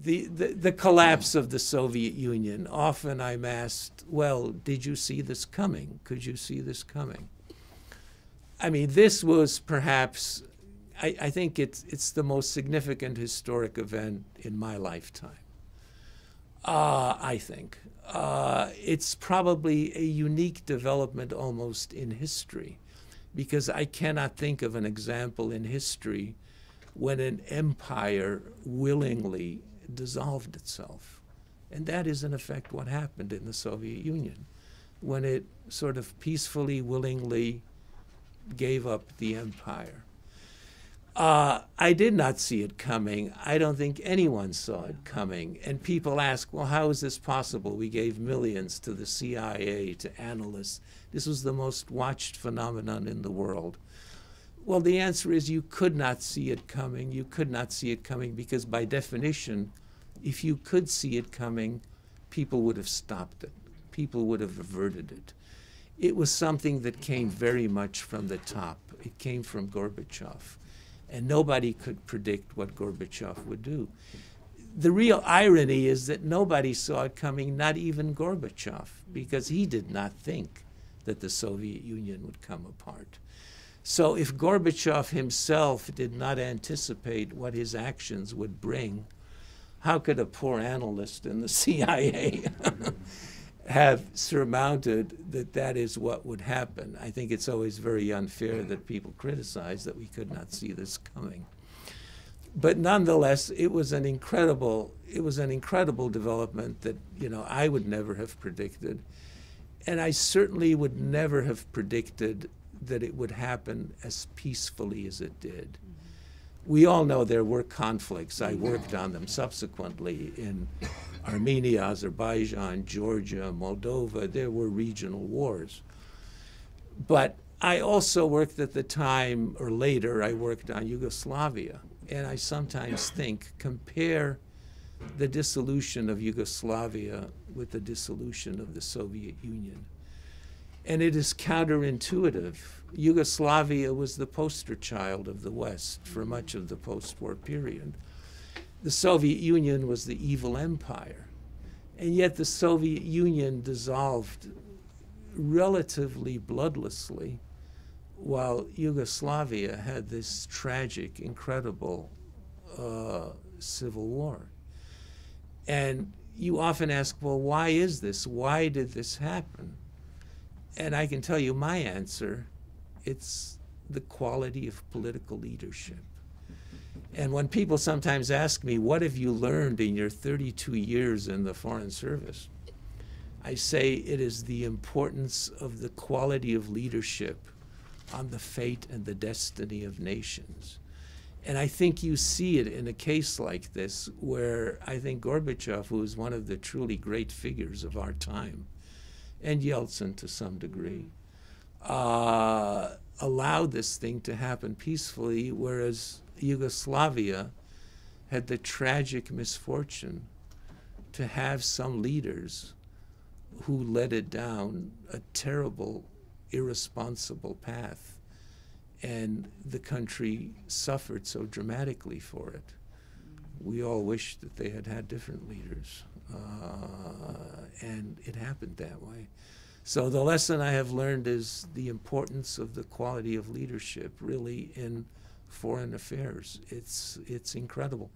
the collapse of the Soviet Union. Often I'm asked, well, did you see this coming? Could you see this coming? I mean, this was perhaps, I think it's the most significant historic event in my lifetime. I think. It's probably a unique development almost in history, because I cannot think of an example in history when an empire willingly dissolved itself. And that is, in effect, what happened in the Soviet Union, when it sort of peacefully, willingly gave up the empire. I did not see it coming. I don't think anyone saw it coming. And people ask, well, how is this possible? We gave millions to the CIA, to analysts. This was the most watched phenomenon in the world. Well, the answer is you could not see it coming. You could not see it coming because, by definition, if you could see it coming, people would have stopped it. People would have averted it. It was something that came very much from the top. It came from Gorbachev. And nobody could predict what Gorbachev would do. The real irony is that nobody saw it coming, not even Gorbachev, because he did not think that the Soviet Union would come apart. So if Gorbachev himself did not anticipate what his actions would bring, how could a poor analyst in the CIA have surmounted that is what would happen? I think it's always very unfair that people criticize that we could not see this coming. But nonetheless, it was an incredible development that, I would never have predicted. And I certainly would never have predicted that it would happen as peacefully as it did. We all know there were conflicts. I worked on them subsequently in Armenia, Azerbaijan, Georgia, Moldova. There were regional wars. But I also worked at the time, or later, I worked on Yugoslavia. And I sometimes think, compare the dissolution of Yugoslavia with the dissolution of the Soviet Union. And it is counterintuitive. Yugoslavia was the poster child of the West for much of the post-war period. The Soviet Union was the evil empire. And yet the Soviet Union dissolved relatively bloodlessly, while Yugoslavia had this tragic, incredible civil war. And you often ask, well, why is this? Why did this happen? And I can tell you my answer, it's the quality of political leadership. And when people sometimes ask me, what have you learned in your 32 years in the Foreign Service? I say it is the importance of the quality of leadership on the fate and the destiny of nations. And I think you see it in a case like this, where I think Gorbachev, who is one of the truly great figures of our time, and Yeltsin to some degree, allowed this thing to happen peacefully, whereas Yugoslavia had the tragic misfortune to have some leaders who led it down a terrible, irresponsible path. And the country suffered so dramatically for it. We all wish that they had had different leaders. And it happened that way. So the lesson I have learned is the importance of the quality of leadership, really, in foreign affairs. It's incredible.